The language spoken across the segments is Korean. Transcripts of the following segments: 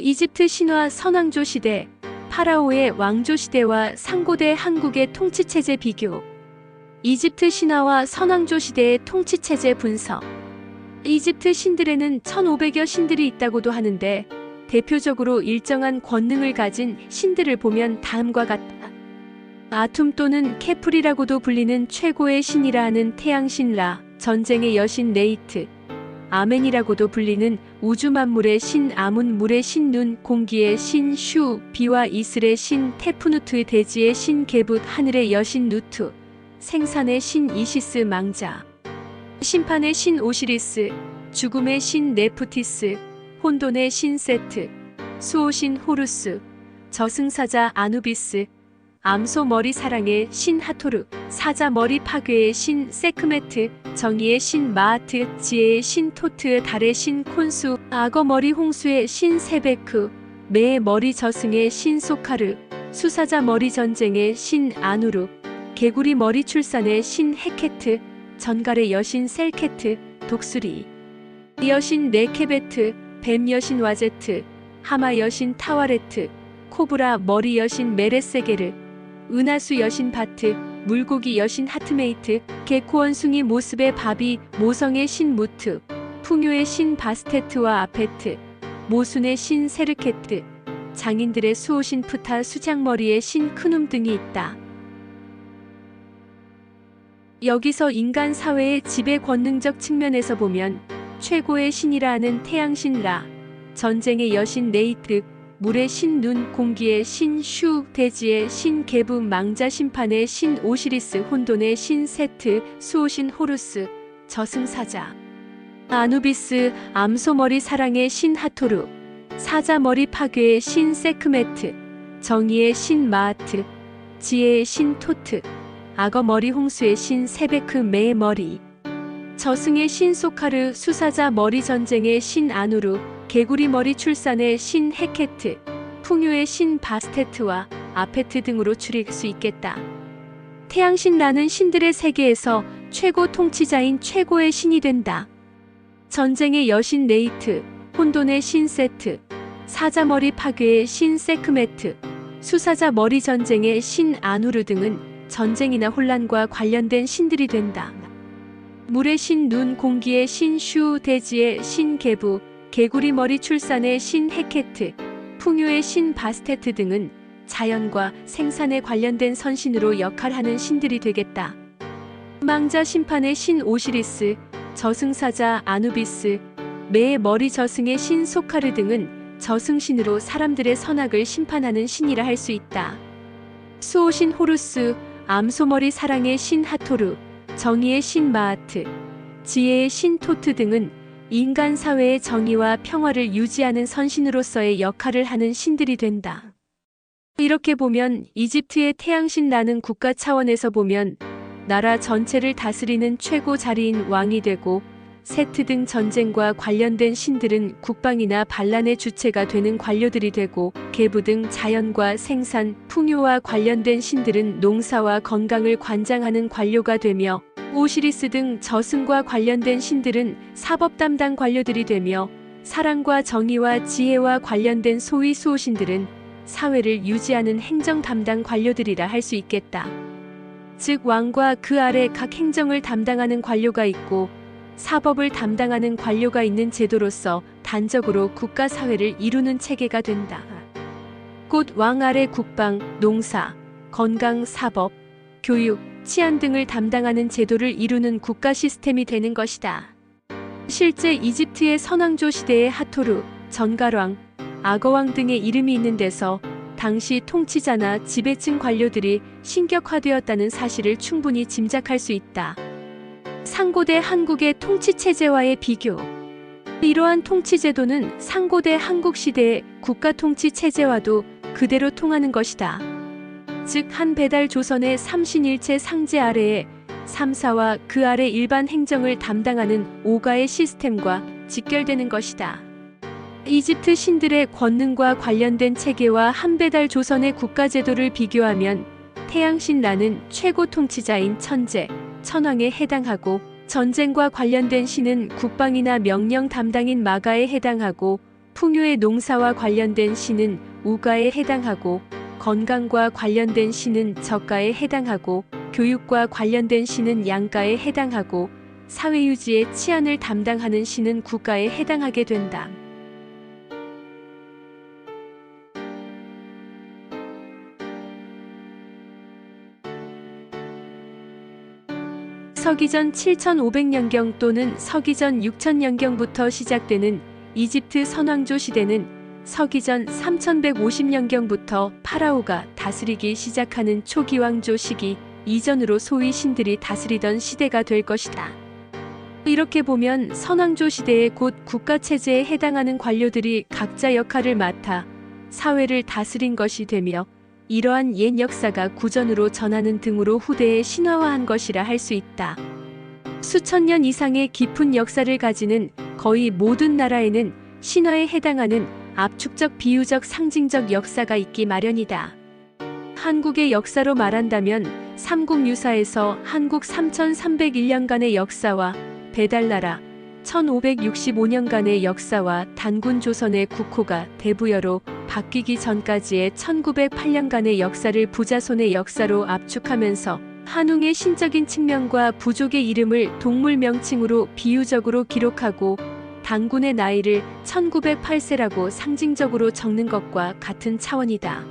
이집트 신화 선왕조 시대, 파라오의 왕조 시대와 상고대 한국의 통치체제 비교. 이집트 신화와 선왕조 시대의 통치체제 분석. 이집트 신들에는 1500여 신들이 있다고도 하는데 대표적으로 일정한 권능을 가진 신들을 보면 다음과 같다. 아툼 또는 케풀이라고도 불리는 최고의 신이라 하는 태양신 라, 전쟁의 여신 네이트, 아멘이라고도 불리는 우주 만물의 신 아문, 물의 신 눈, 공기의 신 슈, 비와 이슬의 신 테푸누트, 대지의 신 게붓, 하늘의 여신 누투, 생산의 신 이시스 망자, 심판의 신 오시리스, 죽음의 신 네프티스, 혼돈의 신 세트, 수호신 호루스, 저승사자 아누비스, 암소 머리 사랑의 신 하토르, 사자 머리 파괴의 신 세크메트, 정의의 신 마하트, 지혜의 신 토트, 달의 신 콘수, 악어 머리 홍수의 신 세베크, 매의 머리 저승의 신 소카르, 수사자 머리 전쟁의 신 아누르, 개구리 머리 출산의 신 헤케트, 전갈의 여신 셀케트, 독수리 여신 네케베트, 뱀 여신 와제트, 하마 여신 타와레트, 코브라 머리 여신 메레세게르, 은하수 여신 바트, 물고기 여신 하트메이트, 개코 원숭이 모습의 바비, 모성의 신 무트, 풍요의 신 바스테트와 아페트, 모순의 신 세르케트, 장인들의 수호신 푸타, 수장머리의 신 크눔 등이 있다. 여기서 인간 사회의 지배 권능적 측면에서 보면 최고의 신이라 하는 태양신 라, 전쟁의 여신 네이트, 물의 신 눈, 공기의 신 슈, 대지의 신 게브, 망자 심판의 신 오시리스, 혼돈의 신 세트, 수호신 호루스, 저승사자 아누비스, 암소머리 사랑의 신 하토르, 사자머리 파괴의 신 세크메트, 정의의 신 마하트, 지혜의 신 토트, 악어머리 홍수의 신 세베크, 매의 머리 저승의 신 소카르, 수사자 머리 전쟁의 신 아누르, 개구리 머리 출산의 신 헤케트, 풍요의 신 바스테트와 아페트 등으로 추릴 수 있겠다. 태양신 라는 신들의 세계에서 최고 통치자인 최고의 신이 된다. 전쟁의 여신 네이트, 혼돈의 신 세트, 사자머리 파괴의 신 세크메트, 수사자 머리 전쟁의 신 아누르 등은 전쟁이나 혼란과 관련된 신들이 된다. 물의 신 눈, 공기의 신 슈, 대지의 신 게부, 개구리 머리 출산의 신 헤케트, 풍요의 신 바스테트 등은 자연과 생산에 관련된 선신으로 역할하는 신들이 되겠다. 망자 심판의 신 오시리스, 저승사자 아누비스, 매의 머리 저승의 신 소카르 등은 저승신으로 사람들의 선악을 심판하는 신이라 할 수 있다. 수호신 호루스, 암소머리 사랑의 신 하토르, 정의의 신 마하트, 지혜의 신 토트 등은 인간 사회의 정의와 평화를 유지하는 선신으로서의 역할을 하는 신들이 된다. 이렇게 보면 이집트의 태양신 라는 국가 차원에서 보면 나라 전체를 다스리는 최고 자리인 왕이 되고, 세트 등 전쟁과 관련된 신들은 국방이나 반란의 주체가 되는 관료들이 되고, 계부 등 자연과 생산, 풍요와 관련된 신들은 농사와 건강을 관장하는 관료가 되며, 오시리스 등 저승과 관련된 신들은 사법 담당 관료들이 되며, 사랑과 정의와 지혜와 관련된 소위 수호신들은 사회를 유지하는 행정 담당 관료들이라 할 수 있겠다. 즉 왕과 그 아래 각 행정을 담당하는 관료가 있고 사법을 담당하는 관료가 있는 제도로서 단적으로 국가 사회를 이루는 체계가 된다. 곧 왕 아래 국방, 농사, 건강, 사법, 교육, 치안 등을 담당하는 제도를 이루는 국가 시스템이 되는 것이다. 실제 이집트의 선왕조 시대의 하토르, 전갈왕, 악어왕 등의 이름이 있는 데서 당시 통치자나 지배층 관료들이 신격화되었다는 사실을 충분히 짐작할 수 있다. 상고대 한국의 통치체제와의 비교. 이러한 통치제도는 상고대 한국 시대의 국가통치체제와도 그대로 통하는 것이다. 즉 한 배달 조선의 삼신일체 상제 아래에 3사와 그 아래 일반 행정을 담당하는 5가의 시스템과 직결되는 것이다. 이집트 신들의 권능과 관련된 체계와 한 배달 조선의 국가제도를 비교하면 태양신 라는 최고 통치자인 천재, 천왕에 해당하고, 전쟁과 관련된 신은 국방이나 명령 담당인 마가에 해당하고, 풍요의 농사와 관련된 시는 우가에 해당하고, 건강과 관련된 시는 저가에 해당하고, 교육과 관련된 시는 양가에 해당하고, 사회유지의 치안을 담당하는 시는 국가에 해당하게 된다. 서기전 7500년경 또는 서기전 6000년경부터 시작되는 이집트 선왕조 시대는 서기전 3150년경부터 파라오가 다스리기 시작하는 초기 왕조 시기 이전으로 소위 신들이 다스리던 시대가 될 것이다. 이렇게 보면 선왕조 시대에 곧 국가체제에 해당하는 관료들이 각자 역할을 맡아 사회를 다스린 것이 되며, 이러한 옛 역사가 구전으로 전하는 등으로 후대에 신화화한 것이라 할 수 있다. 수천 년 이상의 깊은 역사를 가지는 거의 모든 나라에는 신화에 해당하는 압축적 비유적 상징적 역사가 있기 마련이다. 한국의 역사로 말한다면 삼국유사에서 한국 3301년간의 역사와 배달나라 1565년간의 역사와 단군 조선의 국호가 대부여로 바뀌기 전까지의 1908년간의 역사를 부자손의 역사로 압축하면서 한웅의 신적인 측면과 부족의 이름을 동물 명칭으로 비유적으로 기록하고 단군의 나이를 1908세라고 상징적으로 적는 것과 같은 차원이다.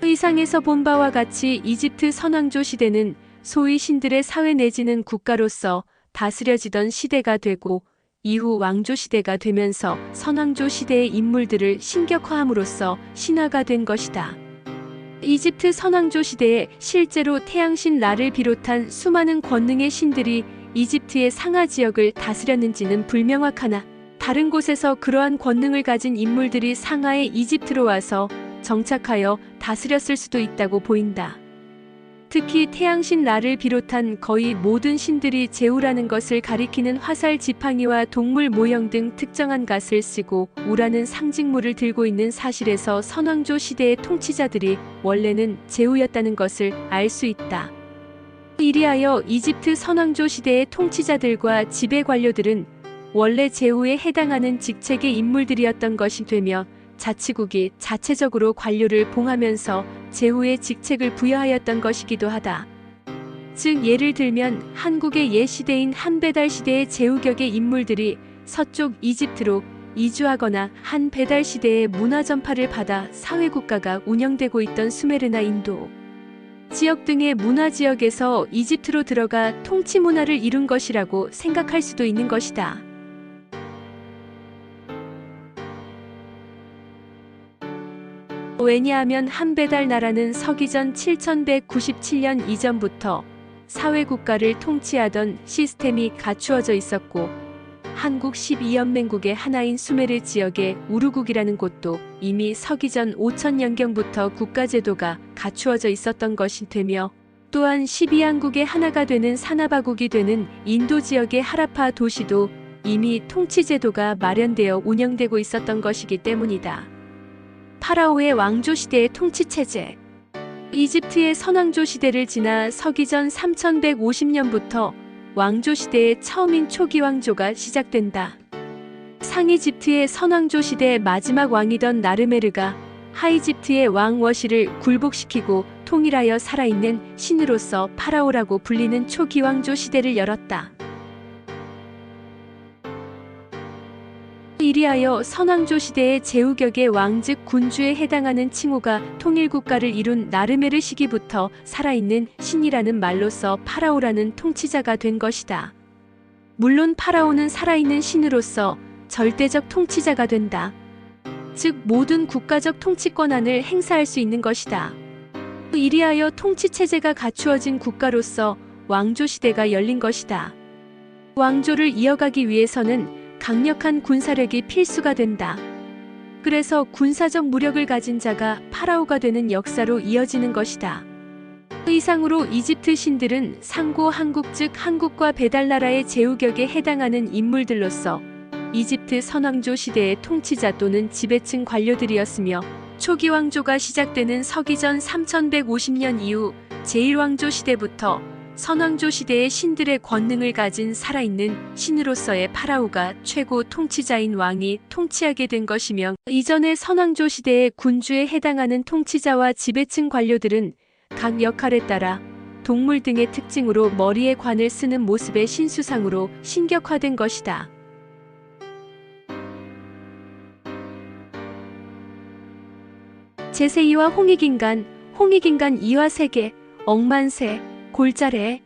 의상에서 본 바와 같이 이집트 선왕조 시대는 소위 신들의 사회 내지는 국가로서 다스려지던 시대가 되고, 이후 왕조 시대가 되면서 선왕조 시대의 인물들을 신격화함으로써 신화가 된 것이다. 이집트 선왕조 시대에 실제로 태양신 라를 비롯한 수많은 권능의 신들이 이집트의 상하 지역을 다스렸는지는 불명확하나, 다른 곳에서 그러한 권능을 가진 인물들이 상하의 이집트로 와서 정착하여 다스렸을 수도 있다고 보인다. 특히 태양신 라를 비롯한 거의 모든 신들이 제우라는 것을 가리키는 화살 지팡이와 동물 모형 등 특정한 갓을 쓰고 우라는 상징물을 들고 있는 사실에서 선왕조 시대의 통치자들이 원래는 제우였다는 것을 알 수 있다. 이리하여 이집트 선왕조 시대의 통치자들과 지배 관료들은 원래 제우에 해당하는 직책의 인물들이었던 것이 되며, 자치국이 자체적으로 관료를 봉하면서 제후의 직책을 부여하였던 것이기도 하다. 즉 예를 들면 한국의 옛 시대인 한배달 시대의 제후격의 인물들이 서쪽 이집트로 이주하거나 한배달 시대의 문화 전파를 받아 사회국가가 운영되고 있던 수메르나 인도 지역 등의 문화 지역에서 이집트로 들어가 통치 문화를 이룬 것이라고 생각할 수도 있는 것이다. 왜냐하면 한배달 나라는 서기전 7197년 이전부터 사회국가를 통치하던 시스템이 갖추어져 있었고, 한국 12연맹국의 하나인 수메르 지역의 우르국이라는 곳도 이미 서기전 5000년경부터 국가제도가 갖추어져 있었던 것이 되며, 또한 12왕국의 하나가 되는 사나바국이 되는 인도 지역의 하라파 도시도 이미 통치제도가 마련되어 운영되고 있었던 것이기 때문이다. 파라오의 왕조 시대의 통치체제. 이집트의 선왕조 시대를 지나 서기전 3150년부터 왕조 시대의 처음인 초기 왕조가 시작된다. 상이집트의 선왕조 시대의 마지막 왕이던 나르메르가 하이집트의 왕 워시를 굴복시키고 통일하여 살아있는 신으로서 파라오라고 불리는 초기 왕조 시대를 열었다. 이리하여 선왕조 시대의 제후격의 왕 즉 군주에 해당하는 칭호가 통일국가를 이룬 나르메르 시기부터 살아있는 신이라는 말로서 파라오라는 통치자가 된 것이다. 물론 파라오는 살아있는 신으로서 절대적 통치자가 된다. 즉 모든 국가적 통치 권한을 행사할 수 있는 것이다. 이리하여 통치체제가 갖추어진 국가로서 왕조 시대가 열린 것이다. 왕조를 이어가기 위해서는 강력한 군사력이 필수가 된다. 그래서 군사적 무력을 가진 자가 파라오가 되는 역사로 이어지는 것이다. 이상으로 이집트 신들은 상고 한국 즉 한국과 배달나라의 제후격에 해당하는 인물들로서 이집트 선왕조 시대의 통치자 또는 지배층 관료들이었으며, 초기 왕조가 시작되는 서기전 3150년 이후 제1왕조 시대부터 선왕조 시대의 신들의 권능을 가진 살아있는 신으로서의 파라오가 최고 통치자인 왕이 통치하게 된 것이며, 이전의 선왕조 시대의 군주에 해당하는 통치자와 지배층 관료들은 각 역할에 따라 동물 등의 특징으로 머리에 관을 쓰는 모습의 신수상으로 신격화된 것이다. 제2와 홍익인간, 홍익인간 2화 세계, 억만세, 골자래,